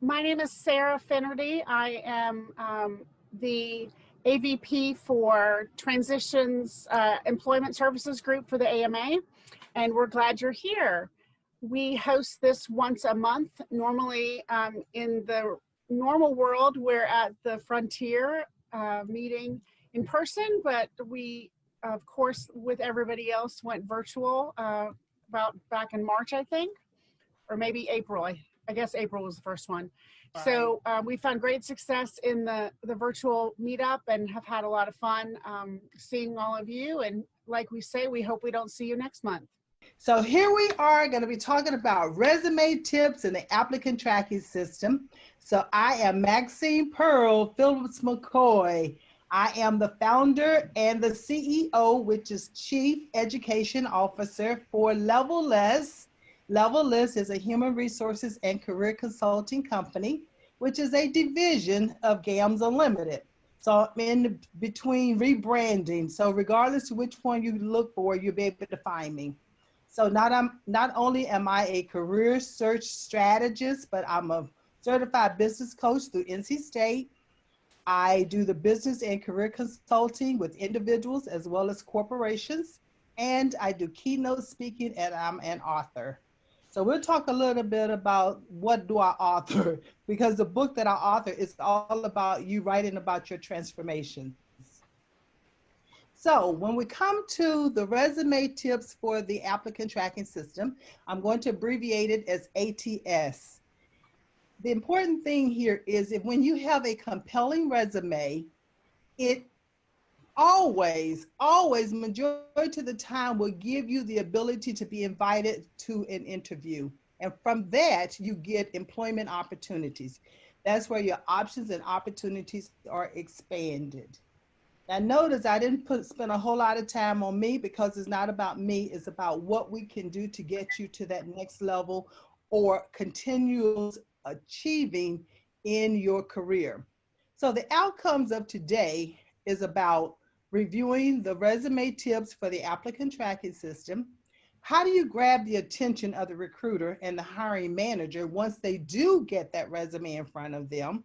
My name is Sarah Finnerty. I am the AVP for Transitions Employment Services Group for the AMA, and we're glad you're here. We host this once a month. Normally, in the normal world, we're at the Frontier meeting in person, but we, of course, with everybody else, went virtual about back in March, I think, or maybe April. I guess April was the first one. Right. So we found great success in the virtual meetup and have had a lot of fun seeing all of you. And like we say, we hope we don't see you next month. So here we are going to be talking about resume tips and the applicant tracking system. So I am Maxine Phillips McCoy. I am the founder and the CEO, which is Chief Education Officer for Levelless. Levelless is a human resources and career consulting company, which is a division of GAMS Unlimited. So I'm in between rebranding. So regardless of which one you look for, you'll be able to find me. So not only am I a career search strategist, but I'm a certified business coach through NC State. I do the business and career consulting with individuals as well as corporations. And I do keynote speaking, and I'm an author. So we'll talk a little bit about what do I author, because the book that I author is all about you writing about your transformations. So when we come to the resume tips for the applicant tracking system, I'm going to abbreviate it as ATS. The important thing here is if when you have a compelling resume, it always, majority of the time will give you the ability to be invited to an interview. And from that, you get employment opportunities. That's where your options and opportunities are expanded. Now notice I didn't spend a whole lot of time on me because it's not about me, it's about what we can do to get you to that next level or continuous achieving in your career. So the outcomes of today is about reviewing the resume tips for the applicant tracking system. How do you grab the attention of the recruiter and the hiring manager once they do get that resume in front of them?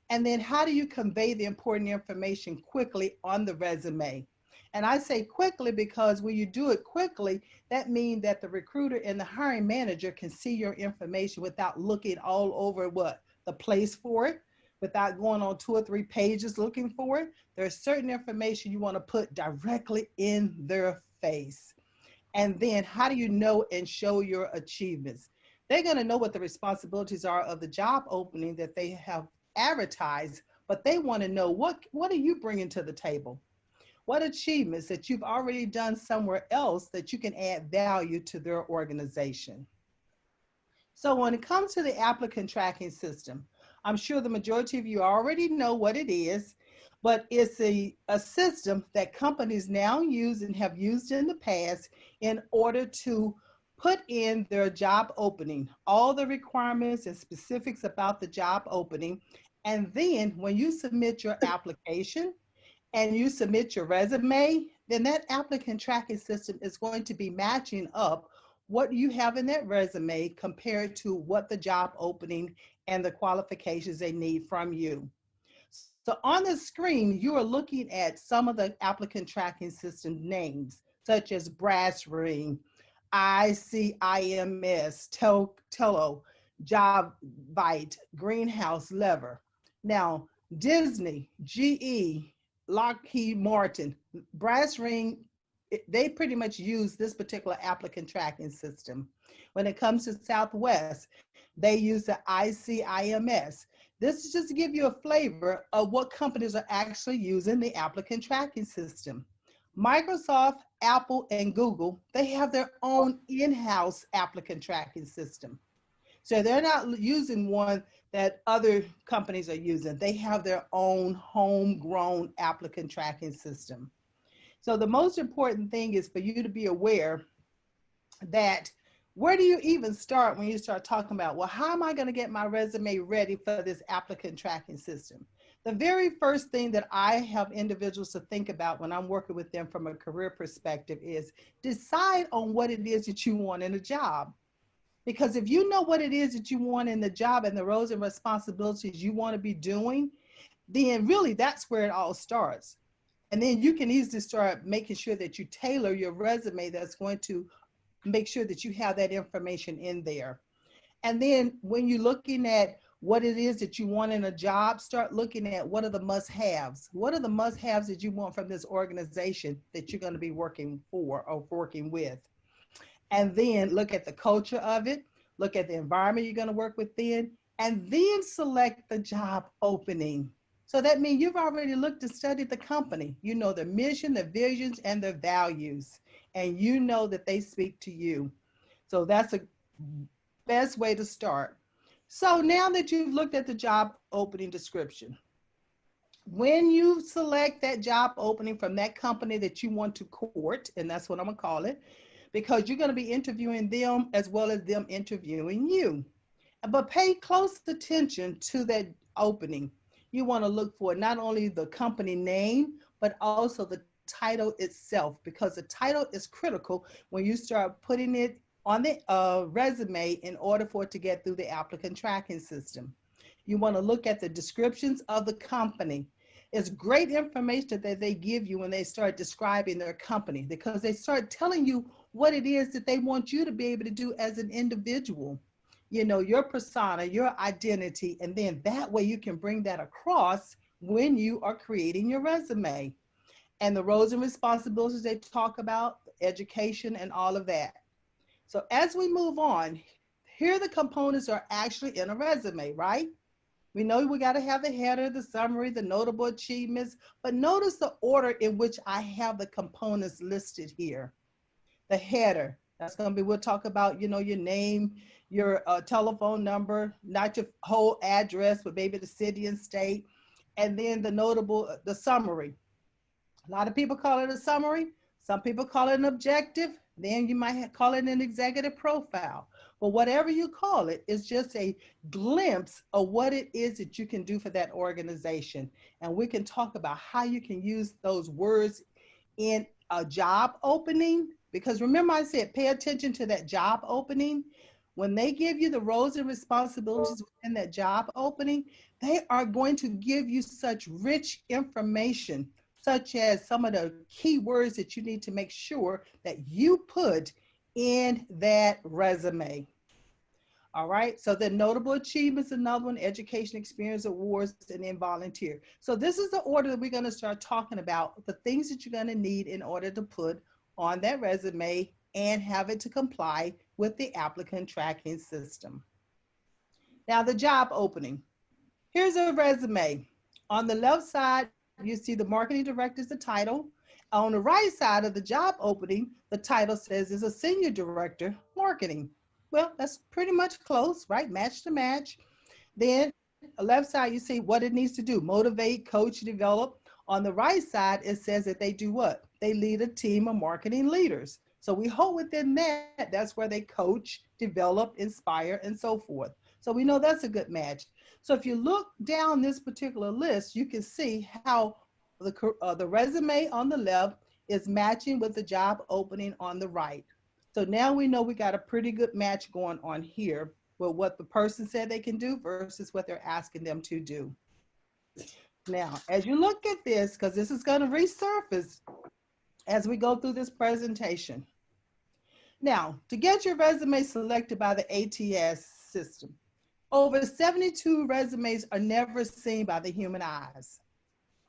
And then how do you convey the important information quickly on the resume? And I say quickly because when you do it quickly, that means that the recruiter and the hiring manager can see your information without looking all over the place for it, without going on 2 or 3 pages looking for it. There's certain information you want to put directly in their face. And then how do you know and show your achievements? They're going to know what the responsibilities are of the job opening that they have advertised, but they want to know what are you bringing to the table? What achievements that you've already done somewhere else that you can add value to their organization? So when it comes to the applicant tracking system, I'm sure the majority of you already know what it is, but it's a system that companies now use and have used in the past in order to put in their job opening, all the requirements and specifics about the job opening. And then when you submit your application and you submit your resume, then that applicant tracking system is going to be matching up what you have in that resume compared to what the job opening and the qualifications they need from you. So on the screen, you are looking at some of the applicant tracking system names, such as Brass Ring, ICIMS, Tello, JobVite, Greenhouse Lever. Now, Disney, GE, Lockheed Martin, Brass Ring, they pretty much use this particular applicant tracking system. When it comes to Southwest, they use the ICIMS. This is just to give you a flavor of what companies are actually using the applicant tracking system. Microsoft, Apple, and Google, they have their own in-house applicant tracking system. So they're not using one that other companies are using. They have their own homegrown applicant tracking system. So the most important thing is for you to be aware that where do you even start when you start talking about, well, how am I going to get my resume ready for this applicant tracking system? The very first thing that I have individuals to think about when I'm working with them from a career perspective is decide on what it is that you want in a job. Because if you know what it is that you want in the job and the roles and responsibilities you want to be doing, then really that's where it all starts. And then you can easily start making sure that you tailor your resume that's going to make sure that you have that information in there. And then when you're looking at what it is that you want in a job, start looking at what are the must-haves. What are the must-haves that you want from this organization that you're going to be working for or working with? And then look at the culture of it, look at the environment you're going to work within, and then select the job opening. So that means you've already looked and studied the company. You know their mission, their visions, and their values, and you know that they speak to you. So that's a best way to start. So now that you've looked at the job opening description, when you select that job opening from that company that you want to court, and that's what I'm gonna call it, because you're gonna be interviewing them as well as them interviewing you. But pay close attention to that opening. You wanna look for not only the company name, but also the title itself, because the title is critical when you start putting it on the resume in order for it to get through the applicant tracking system. You want to look at the descriptions of the company. It's great information that they give you when they start describing their company, because they start telling you what it is that they want you to be able to do as an individual. You know, your persona, your identity, and then that way you can bring that across when you are creating your resume. And the roles and responsibilities they talk about, education and all of that. So as we move on, here the components are actually in a resume, right? We know we got to have the header, the summary, the notable achievements, but notice the order in which I have the components listed here. The header, that's going to be, we'll talk about, you know, your name, your telephone number, not your whole address, but maybe the city and state. And then the notable, the summary. A lot of people call it a summary. Some people call it an objective. Then you might call it an executive profile. But whatever you call it, it's just a glimpse of what it is that you can do for that organization. And we can talk about how you can use those words in a job opening. Because remember I said, pay attention to that job opening. When they give you the roles and responsibilities within that job opening, they are going to give you such rich information, such as some of the key words that you need to make sure that you put in that resume. All right, so the notable achievements, another one, education, experience, awards, and then volunteer. So this is the order that we're gonna start talking about, the things that you're gonna need in order to put on that resume and have it to comply with the applicant tracking system. Now the job opening. Here's a resume. On the left side, you see the marketing director is the title. On the right side of the job opening, the title says is a senior director marketing. Well, that's pretty much close, right? Match to match. Then the left side, you see what it needs to do: motivate, coach, develop. On the right side, it says that they do what? They lead a team of marketing leaders. So we hope within that, that's where they coach, develop, inspire, and so forth. So we know that's a good match. So if you look down this particular list, you can see how the resume on the left is matching with the job opening on the right. So now we know we got a pretty good match going on here with what the person said they can do versus what they're asking them to do. Now, as you look at this, because this is going to resurface as we go through this presentation. Now, to get your resume selected by the ATS system, over 72 resumes are never seen by the human eyes.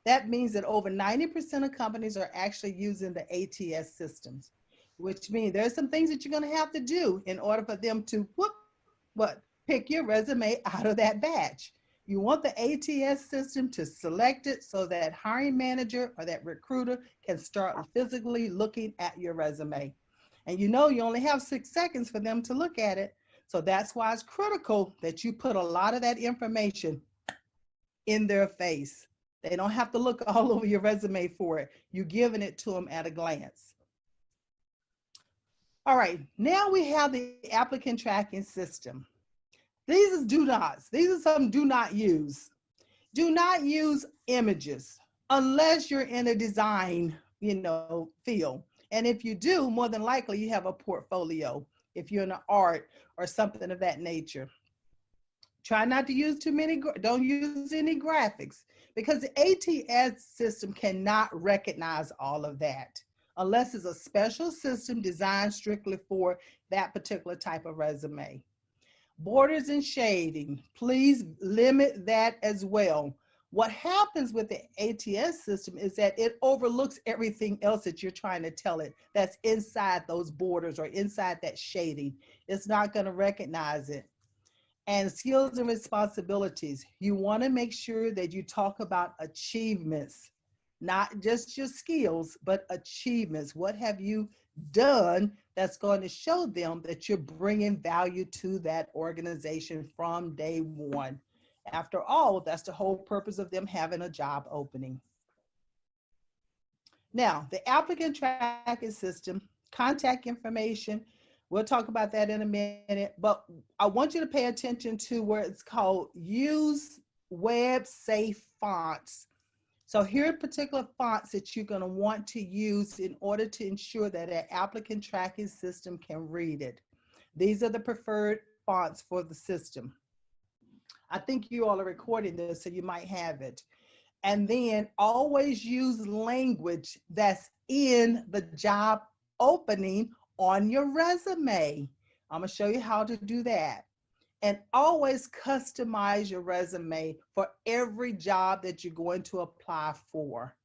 That means that over 90% of companies are actually using the ATS systems, which means there's some things that you're going to have to do in order for them to pick your resume out of that batch. You want the ATS system to select it so that hiring manager or that recruiter can start physically looking at your resume. And you know you only have 6 seconds for them to look at it. So that's why it's critical that you put a lot of that information in their face. They don't have to look all over your resume for it. You're giving it to them at a glance. All right, now we have the applicant tracking system. These are do nots. These are some do not use. Do not use images unless you're in a design, field. And if you do, more than likely you have a portfolio. if you're in the art or something of that nature. Try not to use too many, don't use any graphics, because the ATS system cannot recognize all of that unless it's a special system designed strictly for that particular type of resume. Borders and shading, please limit that as well. What happens with the ATS system is that it overlooks everything else that you're trying to tell it that's inside those borders or inside that shading. It's not going to recognize it. And skills and responsibilities, you want to make sure that you talk about achievements, not just your skills, but achievements. What have you done that's going to show them that you're bringing value to that organization from day one? After all, that's the whole purpose of them having a job opening. Now, the applicant tracking system, contact information, we'll talk about that in a minute, but I want you to pay attention to where it's called use web safe fonts. So here are particular fonts that you're going to want to use in order to ensure that an applicant tracking system can read it. These are the preferred fonts for the system. I think you all are recording this, so you might have it. And then always use language that's in the job opening on your resume. I'm going to show you how to do that. And always customize your resume for every job that you're going to apply for.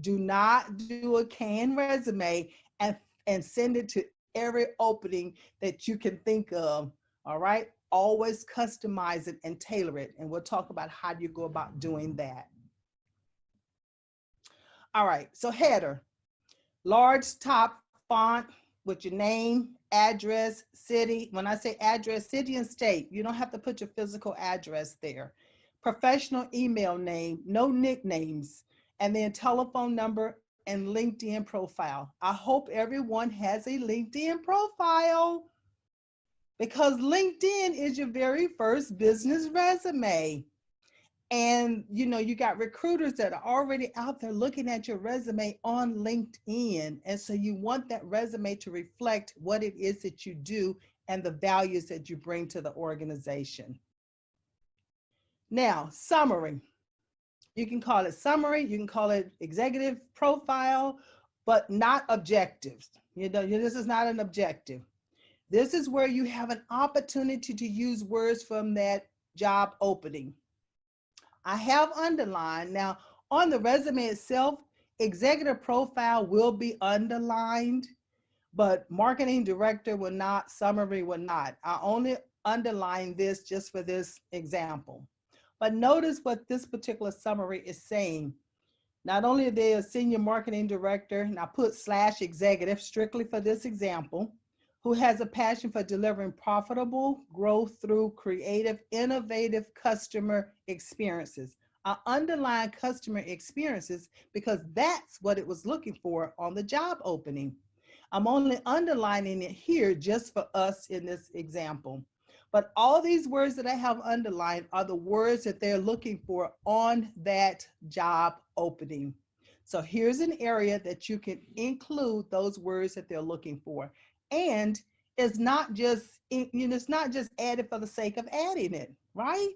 Do not do a canned resume and send it to every opening that you can think of. All right? Always customize it and tailor it. And we'll talk about how you go about doing that. All right, so header, large top font with your name, address, city. When I say address, city and state, you don't have to put your physical address there. Professional email name, no nicknames, and then telephone number and LinkedIn profile. I hope everyone has a LinkedIn profile, because LinkedIn is your very first business resume. And you know, you got recruiters that are already out there looking at your resume on LinkedIn. And so you want that resume to reflect what it is that you do and the values that you bring to the organization. Now, summary. You can call it summary, you can call it executive profile, but not objectives. You know, this is not an objective. This is where you have an opportunity to use words from that job opening. I have underlined. Now, on the resume itself, executive profile will be underlined, but marketing director will not, summary will not. I only underline this just for this example. But notice what this particular summary is saying. Not only are they a senior marketing director, and I put / executive strictly for this example, who has a passion for delivering profitable growth through creative, innovative customer experiences. I underline customer experiences because that's what it was looking for on the job opening. I'm only underlining it here just for us in this example. But all these words that I have underlined are the words that they're looking for on that job opening. So here's an area that you can include those words that they're looking for. And it's not just, it's not just added for the sake of adding it, right?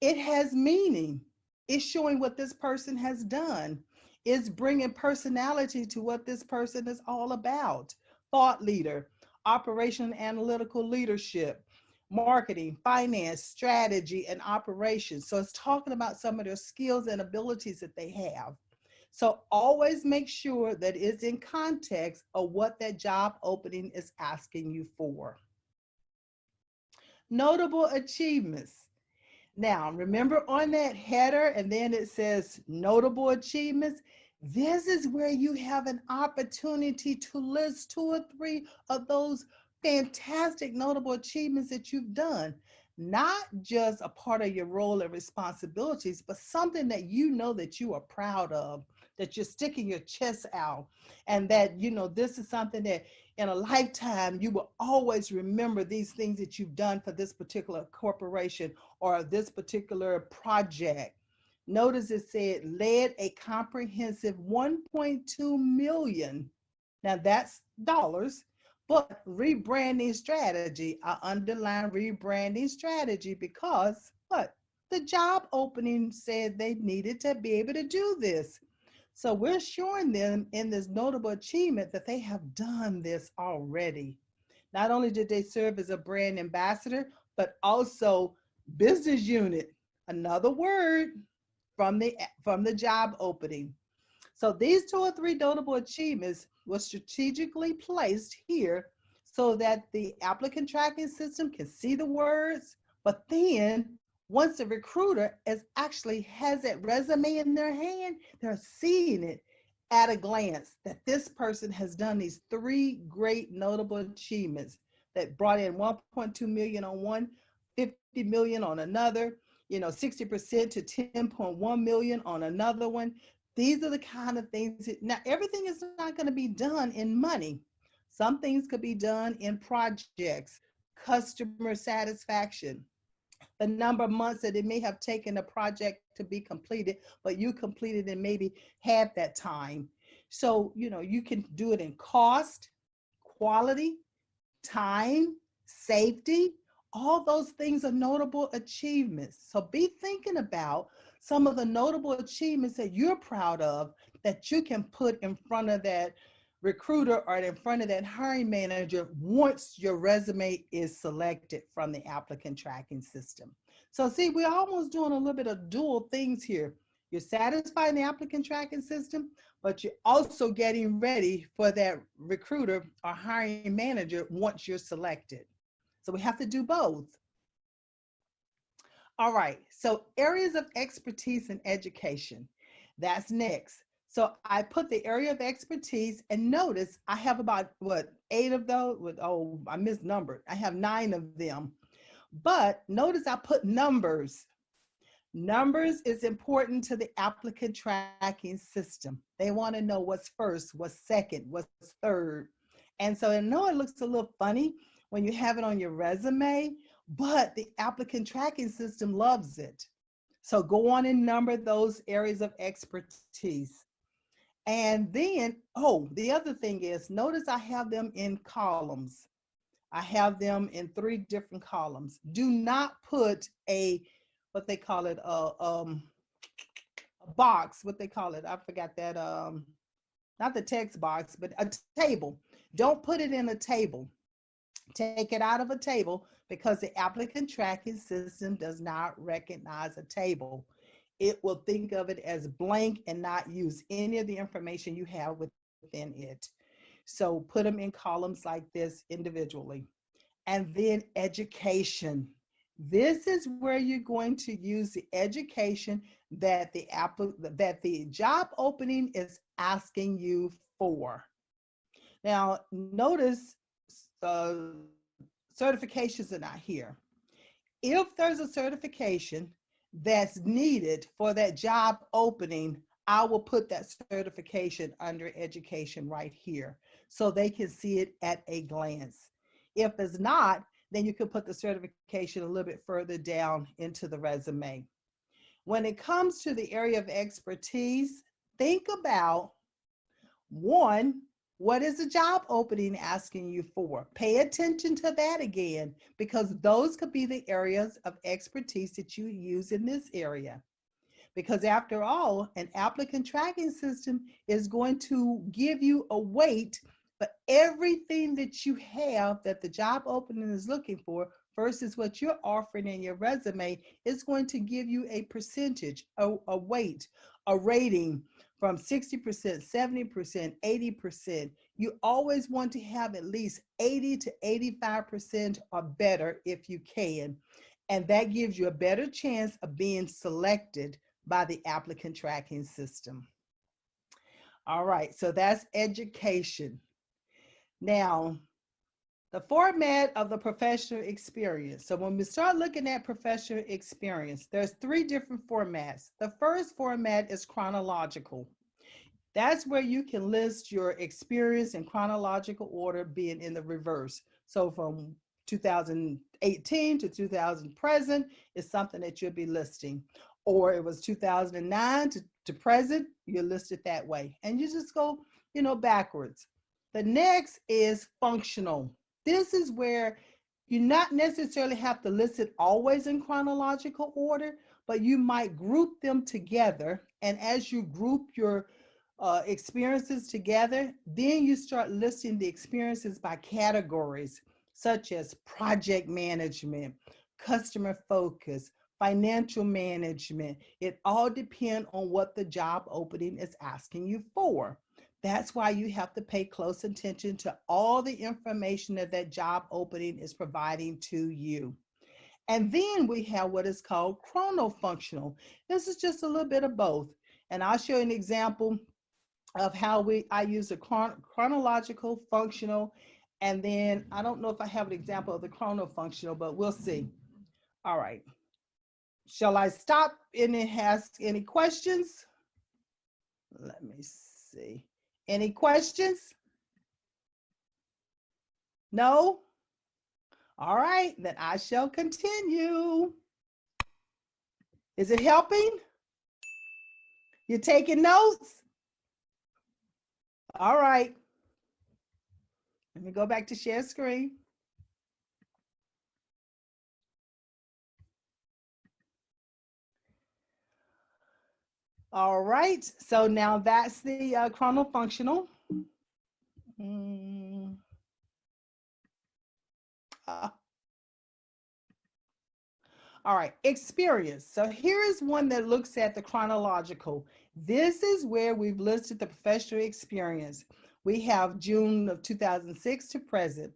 It has meaning. It's showing what this person has done. It's bringing personality to what this person is all about. Thought leader, operational and analytical leadership, marketing, finance, strategy, and operations. So it's talking about some of their skills and abilities that they have. So always make sure that it's in context of what that job opening is asking you for. Notable achievements. Now, remember on that header, and then it says notable achievements. This is where you have an opportunity to list 2 or 3 of those fantastic notable achievements that you've done. Not just a part of your role and responsibilities, but something that you know that you are proud of, that you're sticking your chest out, and that, you know, this is something that in a lifetime you will always remember these things that you've done for this particular corporation or this particular project. Notice it said led a comprehensive 1.2 million. Now that's dollars But rebranding strategy, I underline rebranding strategy because what? The job opening said they needed to be able to do this. So we're showing them in this notable achievement that they have done this already. Not only did they serve as a brand ambassador, but also business unit, another word from the job opening. So these 2 or 3 notable achievements were strategically placed here so that the applicant tracking system can see the words, but then once the recruiter is actually has that resume in their hand, they're seeing it at a glance that this person has done these 3 great notable achievements that brought in 1.2 million on one, 50 million on another, 60% to 10.1 million on another one. These are the kind of things now everything is not going to be done in money. Some things could be done in projects, customer satisfaction, the number of months that it may have taken a project to be completed, but you completed in maybe half that time. So, you can do it in cost, quality, time, safety. All those things are notable achievements. So be thinking about some of the notable achievements that you're proud of that you can put in front of that recruiter or in front of that hiring manager once your resume is selected from the applicant tracking system. So see, we're almost doing a little bit of dual things here. You're satisfying the applicant tracking system, but you're also getting ready for that recruiter or hiring manager once you're selected. So we have to do both. All right, so areas of expertise and education. That's next. So I put the area of expertise, and notice I have about 8 of those. Oh, I misnumbered. I have 9 of them. But notice I put numbers. Numbers is important to the applicant tracking system. They want to know what's first, what's second, what's third. And so I know it looks a little funny when you have it on your resume, but the applicant tracking system loves it. So go on and number those areas of expertise. And then, the other thing is, notice I have them in columns. I have them in 3 different columns. Do not put what they call it, a box, what they call it. I forgot that, not the text box, but a table. Don't put it in a table. Take it out of a table because the applicant tracking system does not recognize a table. It will think of it as blank and not use any of the information you have within it. So put them in columns like this individually. And then education. This is where you're going to use the education that the job opening is asking you for. Now, notice certifications are not here. If there's a certification that's needed for that job opening, I will put that certification under education right here so they can see it at a glance. If it's not, then you can put the certification a little bit further down into the resume. When it comes to the area of expertise, think about, one, what is the job opening asking you for? Pay attention to that again, because those could be the areas of expertise that you use in this area. Because after all, an applicant tracking system is going to give you a weight for everything that you have that the job opening is looking for versus what you're offering in your resume. Is going to give you a percentage, a weight, a rating from 60%, 70%, 80%. You always want to have at least 80 to 85% or better if you can. And that gives you a better chance of being selected by the applicant tracking system. All right, so that's education. Now, the format of the professional experience. So when we start looking at professional experience, there's 3 different formats. The first format is chronological. That's where you can list your experience in chronological order, being in the reverse. So from 2018 to 2000 present is something that you'll be listing. Or it was 2009 to present, you list it that way. And you just go, backwards. The next is functional. This is where you not necessarily have to list it always in chronological order, but you might group them together. And as you group your experiences together, then you start listing the experiences by categories, such as project management, customer focus, financial management. It all depends on what the job opening is asking you for. That's why you have to pay close attention to all the information that that job opening is providing to you. And then we have what is called chronofunctional. This is just a little bit of both. And I'll show you an example of how I use a chronological, functional, and then I don't know if I have an example of the chronofunctional, but we'll see. All right. Shall I stop and ask any questions? Let me see. Any questions? No? All right, then I shall continue. Is it helping? You taking notes? All right. Let me go back to share screen. All right, so now that's the chronofunctional. All right, experience. So here is one that looks at the chronological. This is where we've listed the professional experience. We have June of 2006 to present.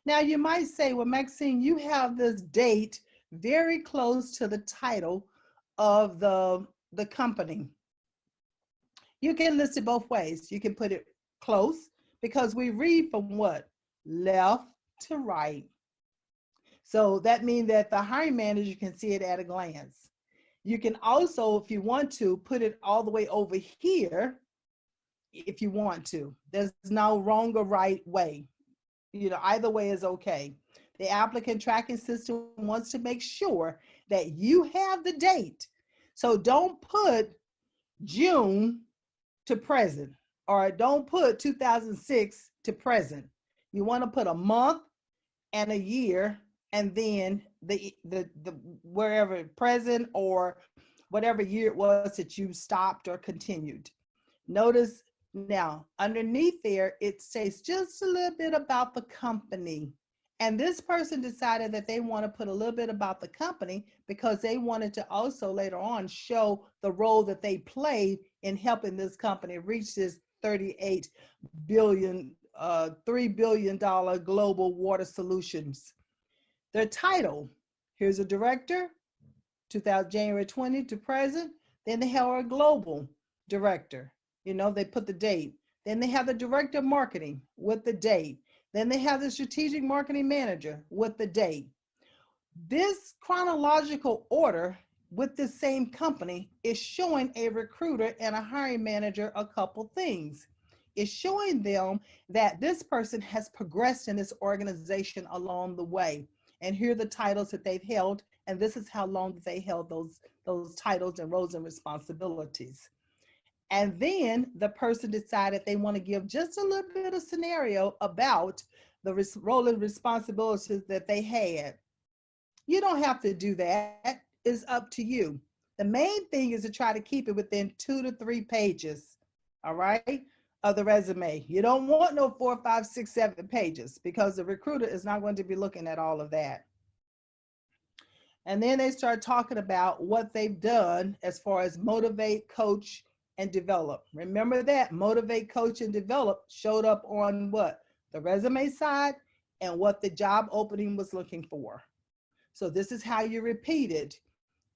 Now you might say, well, Maxine, you have this date very close to the title of the company. You can list it both ways. You can put it close because we read from what? Left to right. So that means that the hiring manager can see it at a glance. You can also, if you want to, put it all the way over here if you want to. There's no wrong or right way. You know, either way is okay. The applicant tracking system wants to make sure that you have the date. So don't put June to present, or don't put 2006 to present. You want to put a month and a year, and then the wherever present or whatever year it was that you stopped or continued. Notice now underneath there, it says just a little bit about the company. And this person decided that they want to put a little bit about the company because they wanted to also later on show the role that they played in helping this company reach this $38 billion, $3 billion global water solutions. Their title, here's a director, 2000 January 20 to present. Then they have a global director. You know, they put the date. Then they have the director of marketing with the date. Then they have the strategic marketing manager with the date. This chronological order with the same company is showing a recruiter and a hiring manager a couple things. It's showing them that this person has progressed in this organization along the way. And here are the titles that they've held, and this is how long they held those titles and roles and responsibilities. And then the person decided they want to give just a little bit of scenario about the role and responsibilities that they had. You don't have to do that. It's up to you. The main thing is to try to keep it within 2 to 3 pages, all right, of the resume. You don't want no 4, 5, 6, 7 pages because the recruiter is not going to be looking at all of that. And then they start talking about what they've done as far as motivate, coach, and develop. Remember that motivate, coach, and develop showed up on what? The resume side and what the job opening was looking for. So this is how you repeat it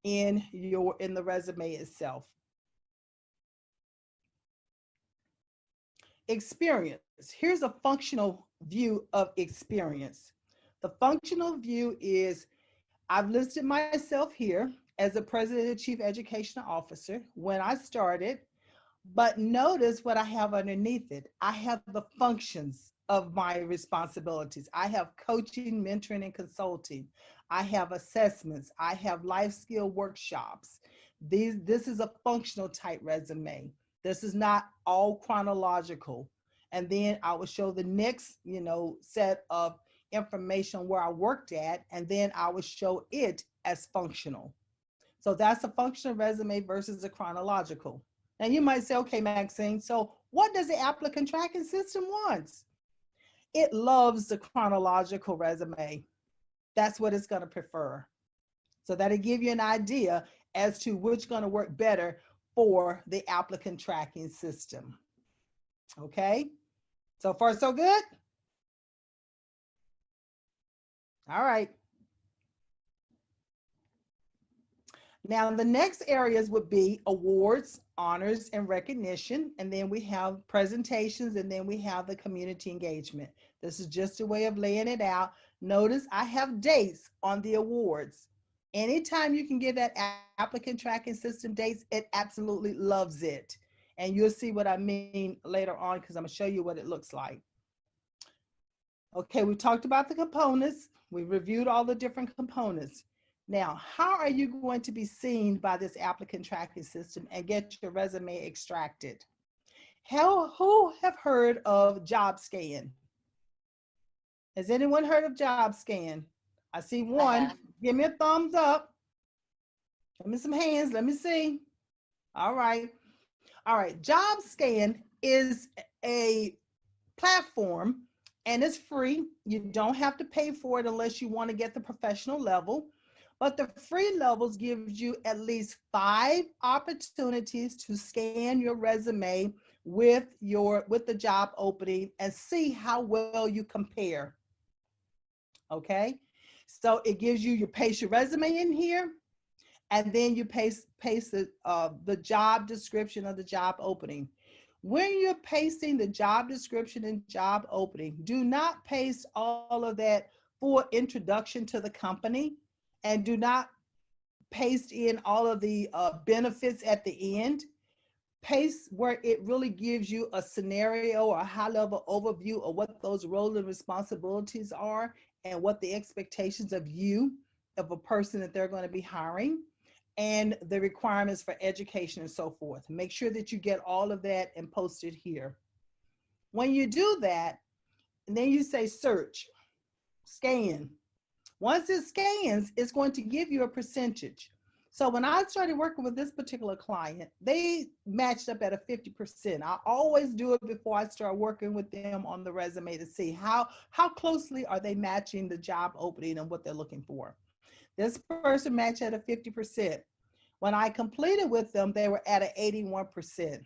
in the resume itself. Experience. Here's a functional view of experience. The functional view is, I've listed myself here as a president and chief education officer when I started, but notice what I have underneath it. I have the functions of my responsibilities. I have coaching, mentoring, and consulting. I have assessments. I have life skill workshops. This is a functional type resume. This is not all chronological. And then I will show the next, set of information where I worked at, and then I will show it as functional. So that's a functional resume versus a chronological. Now you might say, okay, Maxine, so what does the applicant tracking system want? It loves the chronological resume. That's what it's going to prefer. So that'll give you an idea as to which going to work better for the applicant tracking system. Okay, so far so good? All right. Now the next areas would be awards, honors, and recognition. And then we have presentations, and then we have the community engagement. This is just a way of laying it out. Notice I have dates on the awards. Anytime you can give that applicant tracking system dates, it absolutely loves it. And you'll see what I mean later on, because I'm gonna show you what it looks like. Okay, we talked about the components. We reviewed all the different components. Now, how are you going to be seen by this applicant tracking system and get your resume extracted? Who have heard of JobScan? Has anyone heard of JobScan? I see one. Give me a thumbs up. Give me some hands. Let me see. All right. All right. JobScan is a platform and it's free. You don't have to pay for it unless you want to get the professional level. But the free levels gives you at least 5 opportunities to scan your resume with the job opening and see how well you compare. Okay, so it gives you paste your resume in here, and then you paste the job description of the job opening. When you're pasting the job description and job opening, do not paste all of that for introduction to the company, and do not paste in all of the benefits at the end. Paste where it really gives you a scenario or a high-level overview of what those roles and responsibilities are and what the expectations of a person that they're going to be hiring, and the requirements for education and so forth. Make sure that you get all of that and post it here. When you do that, and then you say search, scan. Once it scans, it's going to give you a percentage. So when I started working with this particular client, they matched up at a 50%. I always do it before I start working with them on the resume to see how closely are they matching the job opening and what they're looking for. This person matched at a 50%. When I completed with them, they were at an 81%.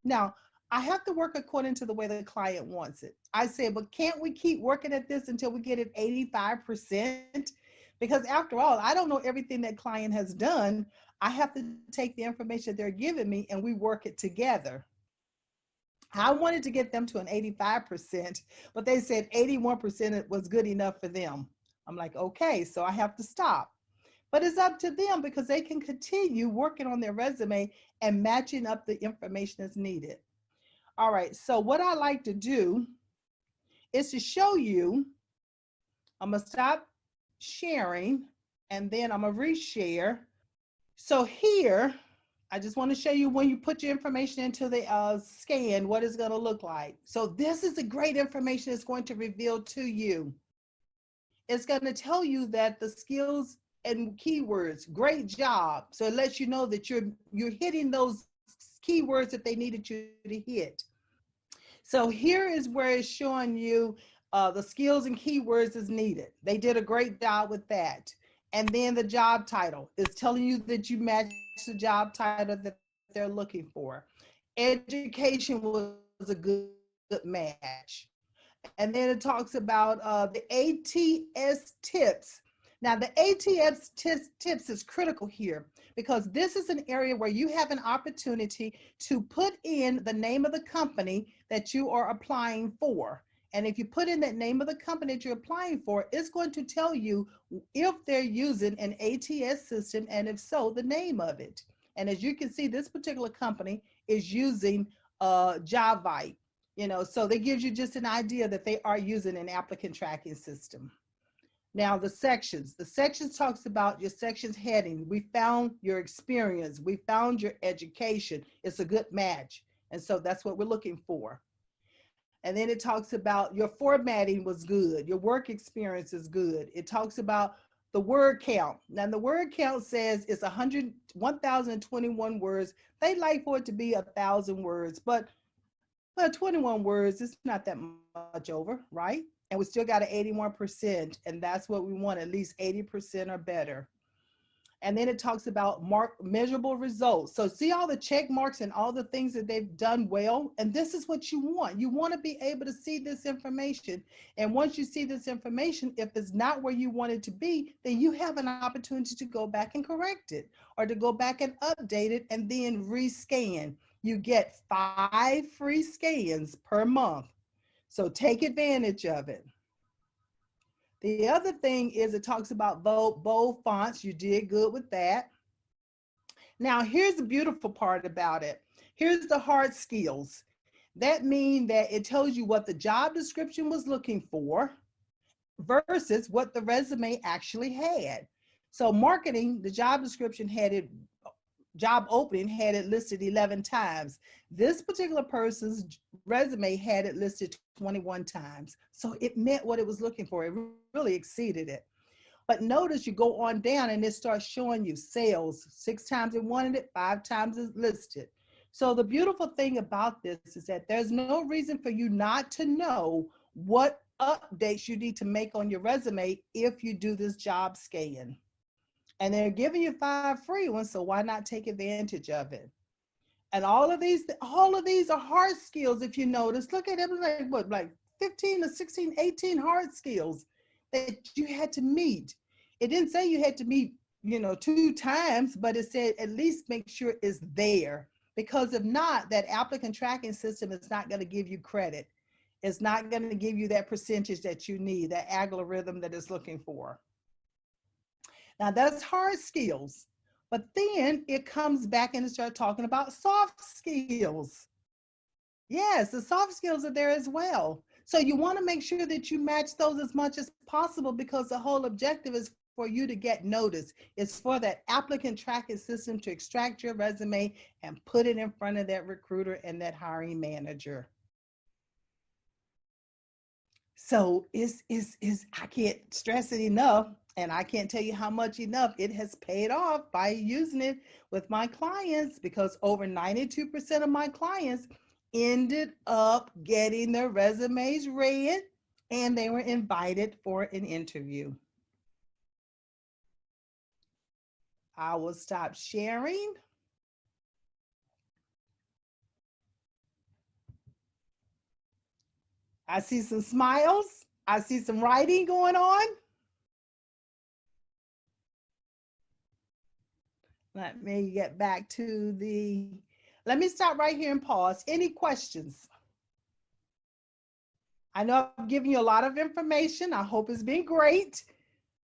Now, I have to work according to the way the client wants it. I said, but can't we keep working at this until we get it 85%? Because after all, I don't know everything that client has done. I have to take the information they're giving me and we work it together. I wanted to get them to an 85%, but they said 81% was good enough for them. I'm like, okay, so I have to stop. But it's up to them because they can continue working on their resume and matching up the information that's needed. All right, so what I like to do is to show you, I'm gonna stop sharing and then I'm gonna reshare. So here, I just wanna show you when you put your information into the scan, what it's gonna look like. So this is the great information it's going to reveal to you. It's gonna tell you that the skills and keywords, great job. So it lets you know that you're hitting those keywords that they needed you to hit. So here is where it's showing you the skills and keywords is needed. They did a great job with that. And then the job title is telling you that you match the job title that they're looking for. Education was a good match. And then it talks about the ATS tips. Now the ATS tips is critical here because this is an area where you have an opportunity to put in the name of the company that you are applying for. And if you put in that name of the company that you're applying for, it's going to tell you if they're using an ATS system, and if so, the name of it. And as you can see, this particular company is using JobVite, so that gives you just an idea that they are using an applicant tracking system. Now the sections talks about your sections heading. We found your experience. We found your education. It's a good match. And so that's what we're looking for. And then it talks about your formatting was good, your work experience is good. It talks about the word count. Now the word count says it's 1,021 words. They like for it to be 1,000 words, but 21 words, it's not that much over, right? And we still got an 81%, and that's what we want, at least 80% or better. And then it talks about measurable results. So see all the check marks and all the things that they've done well. And this is what you want. You want to be able to see this information. And once you see this information, if it's not where you want it to be, then you have an opportunity to go back and correct it, or to go back and update it and then rescan. You get 5 free scans per month. So take advantage of it. The other thing is it talks about bold fonts. You did good with that. Now, here's the beautiful part about it. Here's the hard skills. That means that it tells you what the job description was looking for versus what the resume actually had. So marketing, the job description had it, job opening had it listed 11 times. This particular person's resume had it listed 21 times. So it meant what it was looking for. It really exceeded it. But notice you go on down and it starts showing you sales. 6 times it wanted it, 5 times it's listed. So the beautiful thing about this is that there's no reason for you not to know what updates you need to make on your resume if you do this job scan. And they're giving you 5 free ones, so why not take advantage of it? And all of these are hard skills. If you notice, look at them, like what, like 15 or 16, 18 hard skills that you had to meet. It didn't say you had to meet, 2 times, but it said at least make sure it's there. Because if not, that applicant tracking system is not going to give you credit. It's not going to give you that percentage that you need, that algorithm that it's looking for. Now that's hard skills, but then it comes back and it starts talking about soft skills. Yes, the soft skills are there as well. So you want to make sure that you match those as much as possible, because the whole objective is for you to get noticed. It's for that applicant tracking system to extract your resume and put it in front of that recruiter and that hiring manager. So I can't stress it enough, and I can't tell you how much enough it has paid off by using it with my clients, because over 92% of my clients ended up getting their resumes read and they were invited for an interview. I will stop sharing. I see some smiles. I see some writing going on. Let me get back to let me stop right here and pause. Any questions? I know I've given you a lot of information. I hope it's been great.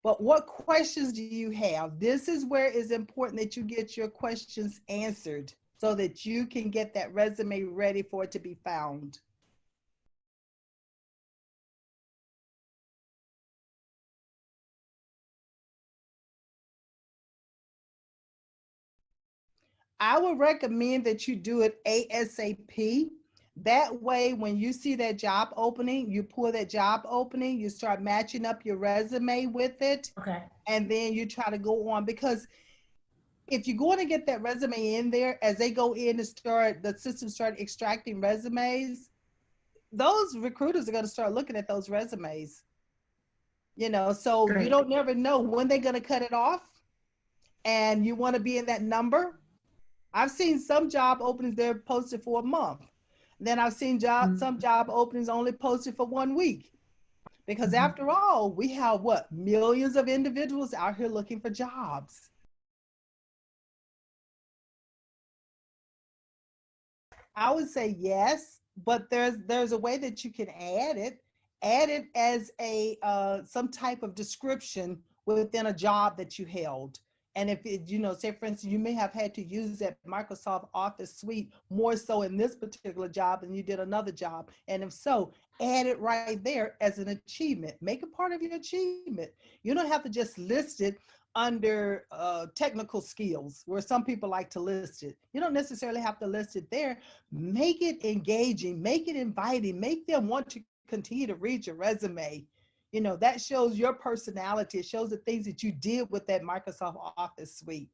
But what questions do you have? This is where it's important that you get your questions answered so that you can get that resume ready for it to be found. I would recommend that you do it ASAP. That way, when you see that job opening, you pull that job opening, you start matching up your resume with it. Okay. And then you try to go on, because if you're going to get that resume in there, as they go in and the system start extracting resumes, those recruiters are going to start looking at those resumes. So Great. You don't never know when they're going to cut it off, and you want to be in that number. I've seen some job openings they're posted for a month. Then I've seen some job openings only posted for 1 week. Because after all, we have millions of individuals out here looking for jobs. I would say yes, but there's a way that you can add it. Add it as some type of description within a job that you held. And if it, say for instance, you may have had to use that Microsoft Office suite more so in this particular job than you did another job. And if so, add it right there as an achievement. Make it part of your achievement. You don't have to just list it under technical skills where some people like to list it. You don't necessarily have to list it there. Make it engaging, make it inviting, make them want to continue to read your resume. That shows your personality. It shows the things that you did with that Microsoft Office suite.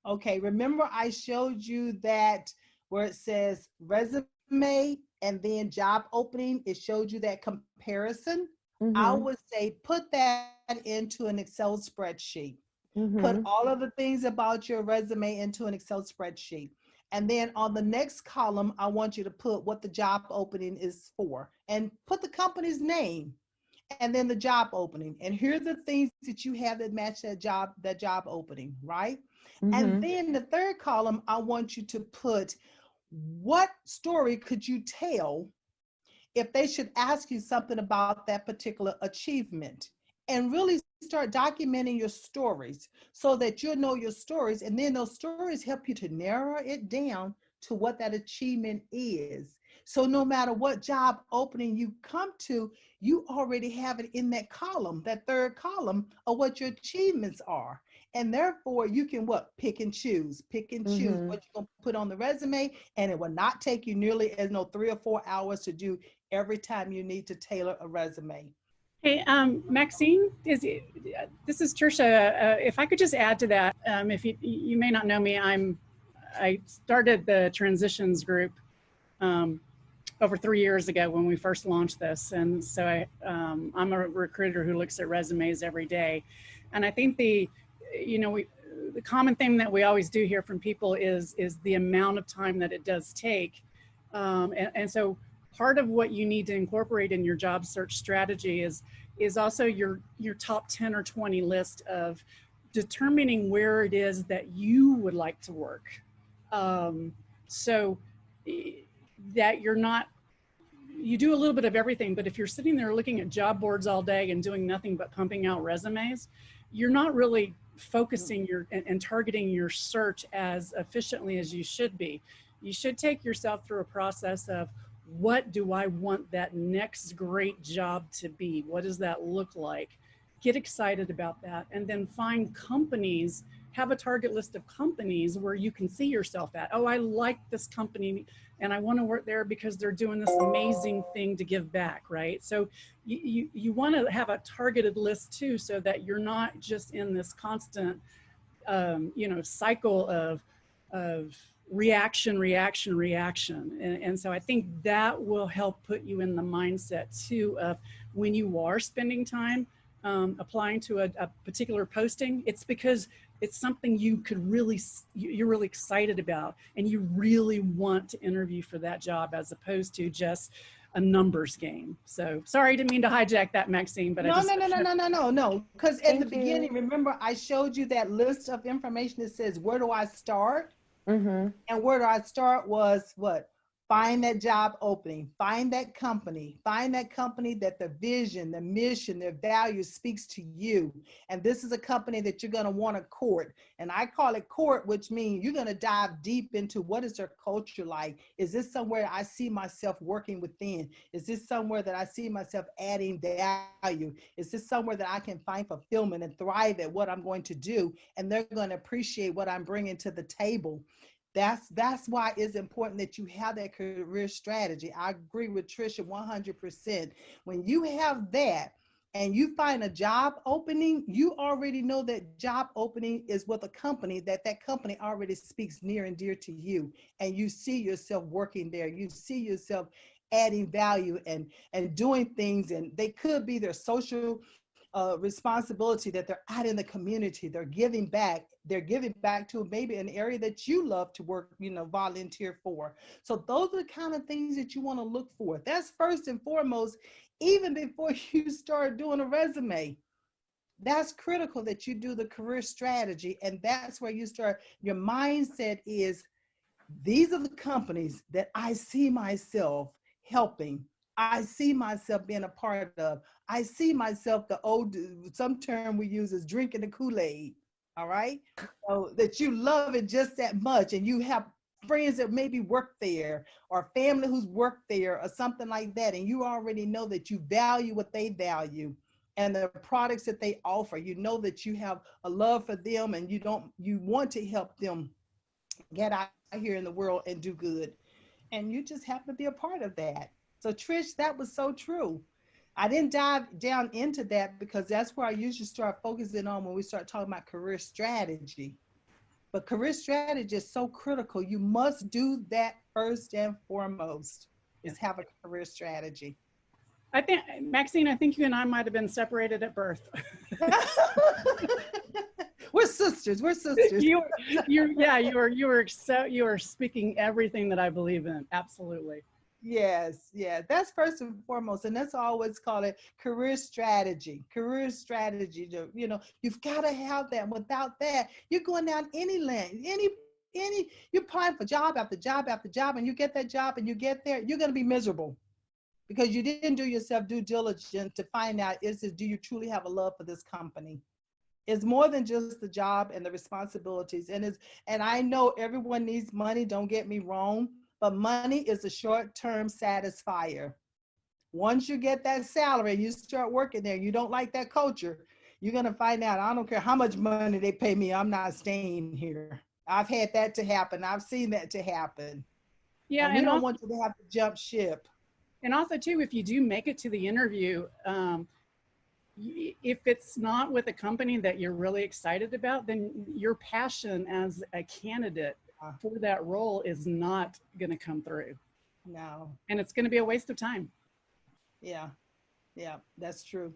Okay, remember I showed you that where it says resume and then job opening, it showed you that comparison. I would say put that into an Excel spreadsheet. Put all of the things about your resume into an Excel spreadsheet. And then on the next column, I want you to put what the job opening is for and put the company's name and then the job opening. And here are the things that you have that match that job opening, right? And then the third column, I want you to put what story could you tell if they should ask you something about that particular achievement, and really start documenting your stories so that you'll know your stories. And then those stories help you to narrow it down to what that achievement is. So no matter what job opening you come to, you already have it in that column, that third column of what your achievements are. And therefore you can pick and choose what you're gonna put on the resume, and it will not take you nearly as 3 or 4 hours to do every time you need to tailor a resume. Hey, Maxine, this is Trisha. If I could just add to that, if you may not know me, I started the transitions group over 3 years ago when we first launched this, and so I'm a recruiter who looks at resumes every day, and I think the common thing that we always do hear from people is the amount of time that it does take, and so part of what you need to incorporate in your job search strategy is also your top 10 or 20 list of determining where it is that you would like to work. So that you do a little bit of everything, but if you're sitting there looking at job boards all day and doing nothing but pumping out resumes, you're not really focusing and targeting your search as efficiently as you should be. You should take yourself through a process of, what do I want that next great job to be? What does that look like? Get excited about that, and then find companies, have a target list of companies where you can see yourself at. Oh, I like this company and I want to work there because they're doing this amazing thing to give back, right? So you want to have a targeted list too, so that you're not just in this constant cycle of reaction. And so I think that will help put you in the mindset too of, when you are spending time applying to a particular posting, it's because it's something you're really excited about and you really want to interview for that job, as opposed to just a numbers game. So sorry, didn't mean to hijack that, Maxine, but no. Because at the beginning, remember I showed you that list of information that says, where do I start? And where do I start was what? Find that job opening, find that company that the vision, the mission, their values speaks to you. And this is a company that you're going to want to court. And I call it court, which means you're going to dive deep into, what is their culture like? Is this somewhere I see myself working within? Is this somewhere that I see myself adding value? Is this somewhere that I can find fulfillment and thrive at what I'm going to do? And they're going to appreciate what I'm bringing to the table. That's why it's important that you have that career strategy. I agree with Trisha 100%. When you have that and you find a job opening, you already know that job opening is with a company that company already speaks near and dear to you. And you see yourself working there. You see yourself adding value and doing things. And they could be their social responsibility, that they're out in the community, they're giving back to maybe an area that you love to work, volunteer for. So those are the kind of things that you want to look for. That's first and foremost, even before you start doing a resume. That's critical that you do the career strategy, and that's where you start. Your mindset is, these are the companies that I see myself helping I see myself being a part of. I see myself, some term we use is drinking the Kool-Aid, all right? So that you love it just that much, and you have friends that maybe work there, or family who's worked there, or something like that, and you already know that you value what they value and the products that they offer. You know that you have a love for them, and you want to help them get out here in the world and do good. And you just happen to be a part of that. So Trish, that was so true. I didn't dive down into that because that's where I usually start focusing on when we start talking about career strategy. But career strategy is so critical. You must do that first and foremost, is have a career strategy. I think, Maxine, I think you and I might have been separated at birth. We're sisters. We're sisters. You were speaking everything that I believe in. Absolutely. Yes, yeah, that's first and foremost, and that's always called it career strategy. Career strategy. You've got to have that. Without that, you're going down any lane, you're applying for job after job after job, and you get that job, and you get there, you're going to be miserable because you didn't do yourself due diligence to find out do you truly have a love for this company? It's more than just the job and the responsibilities, and I know everyone needs money. Don't get me wrong. But money is a short-term satisfier. Once you get that salary, you start working there, you don't like that culture, you're going to find out, I don't care how much money they pay me, I'm not staying here. I've had that to happen. I've seen that to happen. Yeah, and we don't want you to have to jump ship. And also, too, if you do make it to the interview, if it's not with a company that you're really excited about, then your passion as a candidate for that role is not going to come through. No. And it's going to be a waste of time. Yeah, that's true.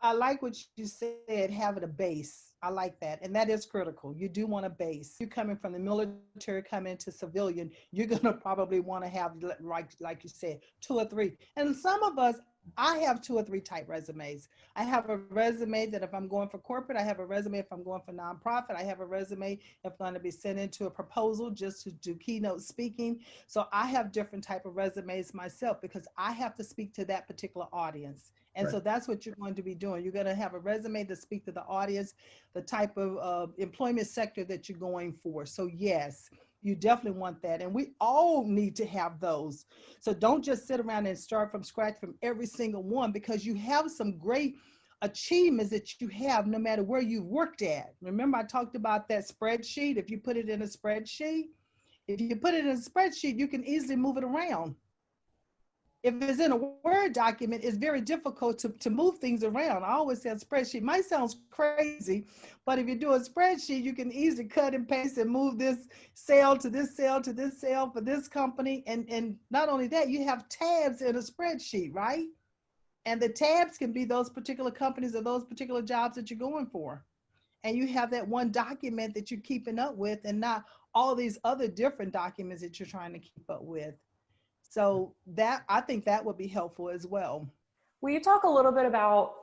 I like what you said, having a base. I like that. And that is critical. You do want a base. You're coming from the military, coming into civilian, you're going to probably want to have, like you said, 2 or 3. And some of us, I have 2 or 3 type resumes. I have a resume that if I'm going for corporate, I have a resume if I'm going for nonprofit, I have a resume if I'm going to be sent into a proposal just to do keynote speaking. So I have different type of resumes myself because I have to speak to that particular audience. And right. So that's what you're going to be doing. You're going to have a resume to speak to the audience, the type of employment sector that you're going for. So yes, you definitely want that. And we all need to have those. So don't just sit around and start from scratch from every single one, because you have some great achievements that you have no matter where you've worked at. Remember, I talked about that spreadsheet. If you put it in a spreadsheet, you can easily move it around. If it's in a Word document, it's very difficult to move things around. I always say a spreadsheet might sound crazy, but if you do a spreadsheet, you can easily cut and paste and move this cell to this cell to this cell for this company. And not only that, you have tabs in a spreadsheet, right? And the tabs can be those particular companies or those particular jobs that you're going for. And you have that one document that you're keeping up with and not all these other different documents that you're trying to keep up with. So that, I think that would be helpful as well. Will you talk a little bit about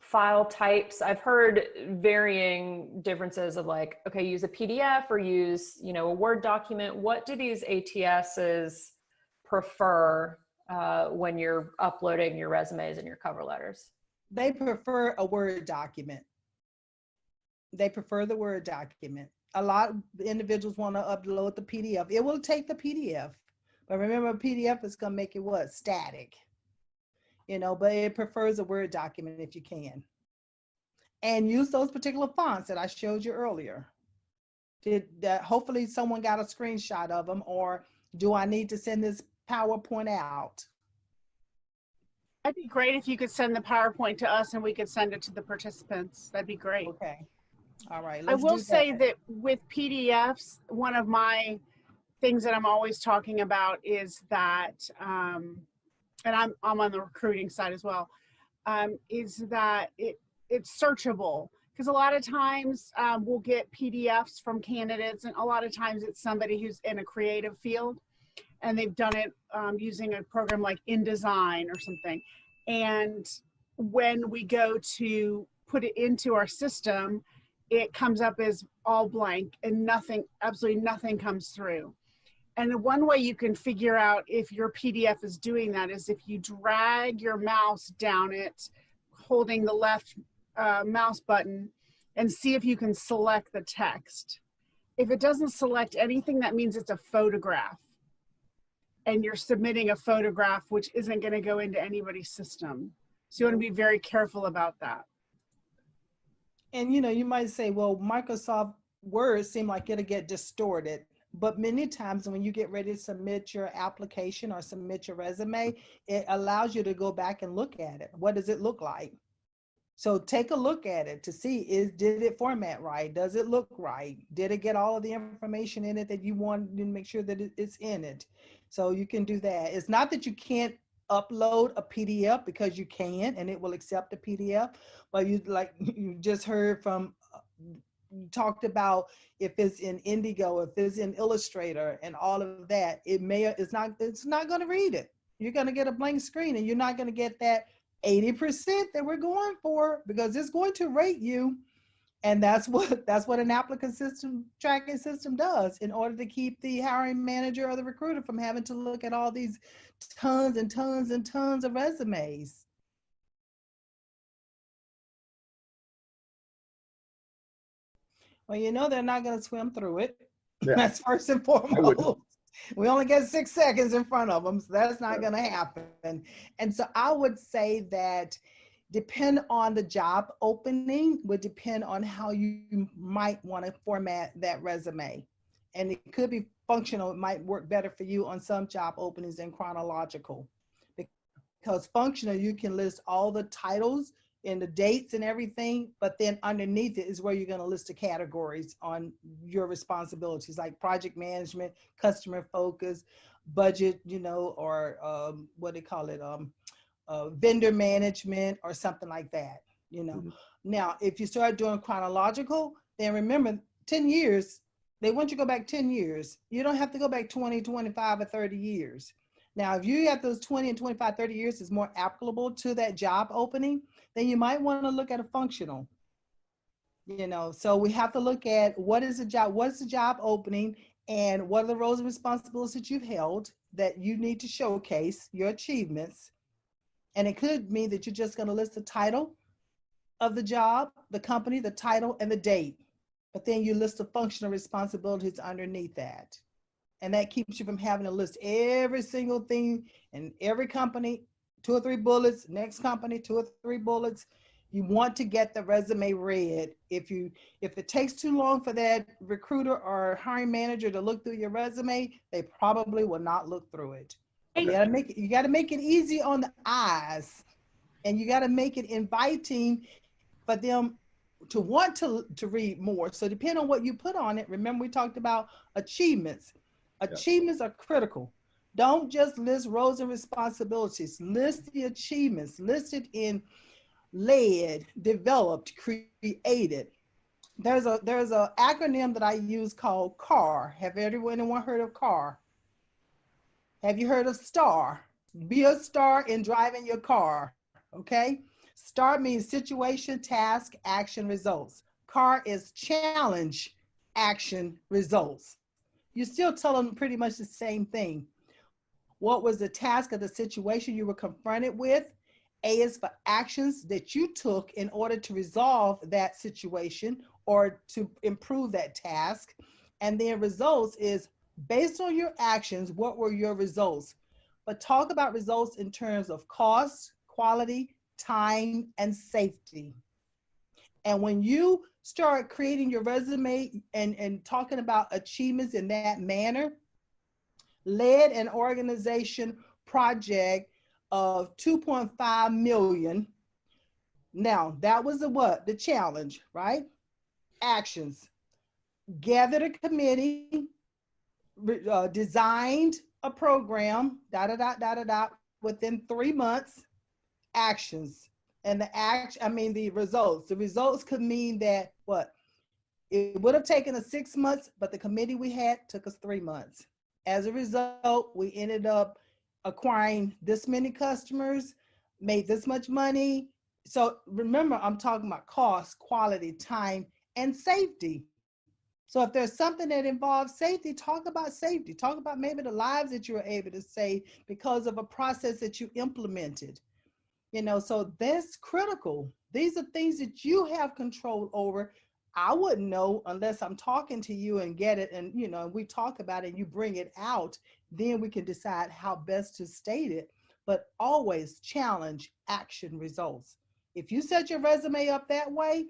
file types? I've heard varying differences of like, okay, use a PDF or use, a Word document. What do these ATSs prefer when you're uploading your resumes and your cover letters? They prefer a Word document. They prefer the Word document. A lot of individuals want to upload the PDF. It will take the PDF. But remember, a PDF is going to make it what? Static. But it prefers a Word document if you can. And use those particular fonts that I showed you earlier. Hopefully someone got a screenshot of them, or do I need to send this PowerPoint out? That'd be great if you could send the PowerPoint to us and we could send it to the participants. That'd be great. Okay. All right. I will say that with PDFs, one of my things that I'm always talking about is that, and I'm on the recruiting side as well, is that it's searchable. Because a lot of times we'll get PDFs from candidates, and a lot of times it's somebody who's in a creative field and they've done it using a program like InDesign or something. And when we go to put it into our system, it comes up as all blank and nothing, absolutely nothing comes through. And one way you can figure out if your PDF is doing that is if you drag your mouse down it, holding the left mouse button, and see if you can select the text. If it doesn't select anything, that means it's a photograph. And you're submitting a photograph, which isn't going to go into anybody's system. So you want to be very careful about that. And you might say, well, Microsoft Word seemed like it'll get distorted. But many times when you get ready to submit your application or submit your resume, it allows you to go back and look at it. What does it look like? So take a look at it to see, did it format right? Does it look right? Did it get all of the information in it that you want to make sure that it's in it? So you can do that. It's not that you can't upload a PDF, because you can, and it will accept a PDF, but you just heard from, you talked about if it's in Indigo, if it's in Illustrator and all of that, it's not going to read it. You're going to get a blank screen, and you're not going to get that 80% that we're going for, because it's going to rate you. And that's what an applicant tracking system does, in order to keep the hiring manager or the recruiter from having to look at all these tons and tons and tons of resumes. Well, they're not going to swim through it. Yeah. That's first and foremost. We only get 6 seconds in front of them, so that's not going to happen. And so I would say that depend on the job opening, would depend on how you might want to format that resume. And it could be functional. It might work better for you on some job openings than chronological. Because functional, you can list all the titles and the dates and everything, but then underneath it is where you're going to list the categories on your responsibilities, like project management, customer focus, budget, or what they call it, vendor management or something like that, Mm-hmm. Now, if you start doing chronological, then remember 10 years, they want you to go back 10 years. You don't have to go back 20, 25 or 30 years. Now, if you have those 20 and 25, 30 years is more applicable to that job opening, then you might want to look at a functional, so we have to look at what's the job opening, and what are the roles and responsibilities that you've held that you need to showcase your achievements. And it could mean that you're just going to list the title of the job, the company, the title, and the date. But then you list the functional responsibilities underneath that. And that keeps you from having to list every single thing in every company, 2 or 3 bullets, next company, 2 or 3 bullets. You want to get the resume read. If it takes too long for that recruiter or hiring manager to look through your resume, they probably will not look through it. You got to make it easy on the eyes, and you got to make it inviting for them to want to read more. So depending on what you put on it, remember we talked about achievements. Achievements are critical. Don't just list roles and responsibilities. List the achievements. List it in led, developed, created. There's a acronym that I use called CAR. Have anyone heard of CAR? Have you heard of STAR? Be a star in driving your car, okay? STAR means situation, task, action, results. CAR is challenge, action, results. You still tell them pretty much the same thing. What was the task of the situation you were confronted with? A is for actions that you took in order to resolve that situation or to improve that task. And then results is based on your actions, what were your results? But talk about results in terms of cost, quality, time, and safety. And when you start creating your resume and talking about achievements in that manner, led an organization project of 2.5 million. Now, that was the challenge, right? Actions. Gathered a committee, designed a program, within 3 months. Actions. And the results. The results could mean that it would have taken us 6 months, but the committee we had took us 3 months. As a result, we ended up acquiring this many customers, made this much money. So remember, I'm talking about cost, quality, time, and safety. So if there's something that involves safety, talk about safety. Talk about maybe the lives that you were able to save because of a process that you implemented. You know, so that's critical. These are things that you have control over. I wouldn't know unless I'm talking to you and get it, and you know, we talk about it and you bring it out, then we can decide how best to state it. But always challenge, action, results. If you set your resume up that way,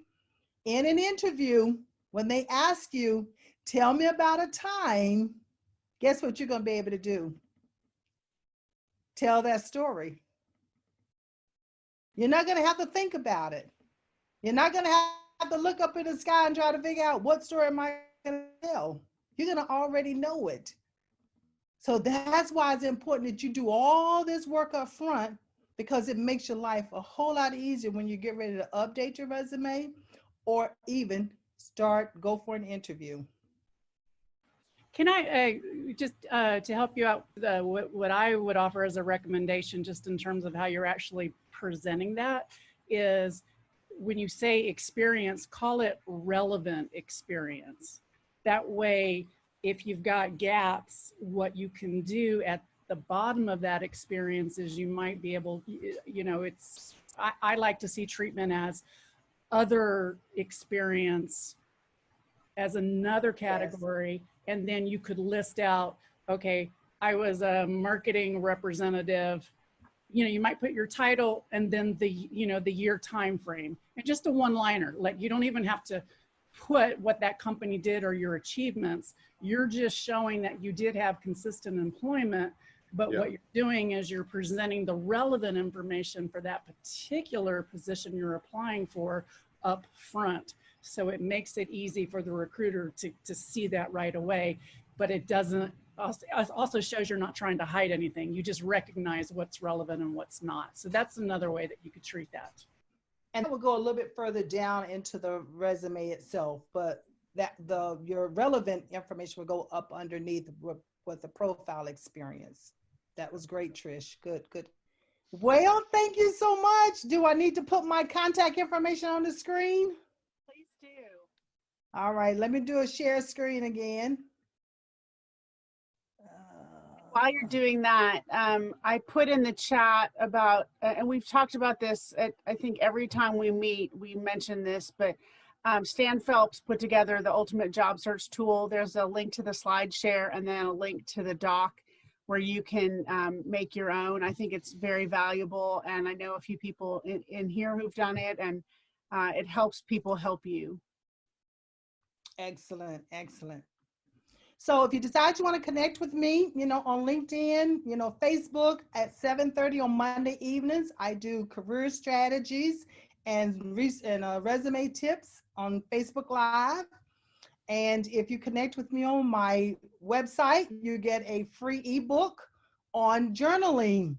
in an interview, when they ask you, tell me about a time, guess what you're going to be able to do? Tell that story. You're not going to have to think about it. You're not going to have to look up in the sky and try to figure out what story am I going to tell. You're going to already know it. So that's why it's important that you do all this work up front, because it makes your life a whole lot easier when you get ready to update your resume or even go for an interview. Can I just to help you out, what I would offer as a recommendation, just in terms of how you're actually presenting that, is when you say experience, call it relevant experience. That way, if you've got gaps, what you can do at the bottom of that experience is you might be able, you know, I like to see treatment as other experience as another category. Yes. And then you could list out, okay, I was a marketing representative. You know, you might put your title and then the, you know, the year time frame, and just a one-liner. Like, you don't even have to put what that company did or your achievements. You're just showing that you did have consistent employment, but what you're doing is you're presenting the relevant information for that particular position you're applying for up front. So it makes it easy for the recruiter to see that right away, but it doesn't, also shows you're not trying to hide anything. You just recognize what's relevant and what's not. So that's another way that you could treat that. And we'll go a little bit further down into the resume itself, but your relevant information will go up underneath with the profile experience. That was great, Trish. Good, good. Well, thank you so much. Do I need to put my contact information on the screen? Please do. All right, let me do a share screen again. While you're doing that, I put in the chat about, and we've talked about this, I think every time we meet, we mention this, but Stan Phillips put together the ultimate job search tool. There's a link to the slide share and then a link to the doc where you can make your own. I think it's very valuable, and I know a few people in here who've done it, and it helps people help you. Excellent, excellent. So if you decide you want to connect with me, you know, on LinkedIn, you know, Facebook at 7:30 on Monday evenings, I do career strategies and resume tips on Facebook Live. And if you connect with me on my website, you get a free ebook on journaling.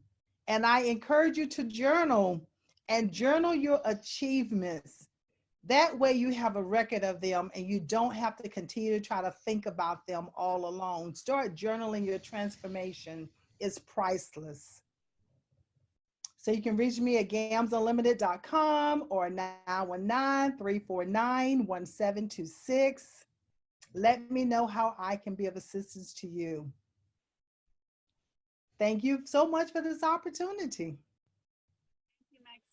And I encourage you to journal and journal your achievements. That way you have a record of them and you don't have to continue to try to think about them all alone. Start journaling your transformation. It's priceless. So you can reach me at gamsunlimited.com or 919-349-1726. Let me know how I can be of assistance to you. Thank you so much for this opportunity.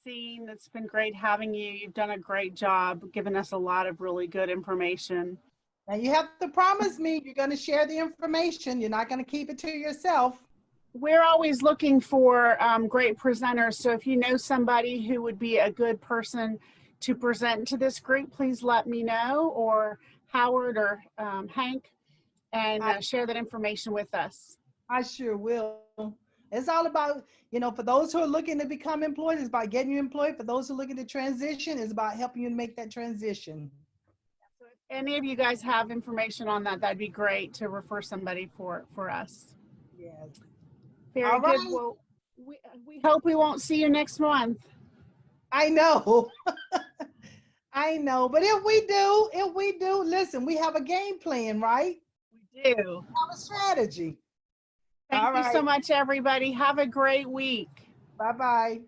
Maxine, it's been great having you. You've done a great job giving us a lot of really good information. Now you have to promise me you're going to share the information. You're not going to keep it to yourself. We're always looking for great presenters. So if you know somebody who would be a good person to present to this group, please let me know, or Howard or Hank, and share that information with us. I sure will. It's all about, you know, for those who are looking to become employed, it's about getting you employed. For those who are looking to transition, it's about helping you to make that transition. So if any of you guys have information on that, that'd be great to refer somebody for us. Yes. Very all good. Right. Well, we hope we won't see you next month. I know. I know. But if we do, listen, we have a game plan, right? We do. We have a strategy. Thank you so much, everybody. Have a great week. Bye-bye.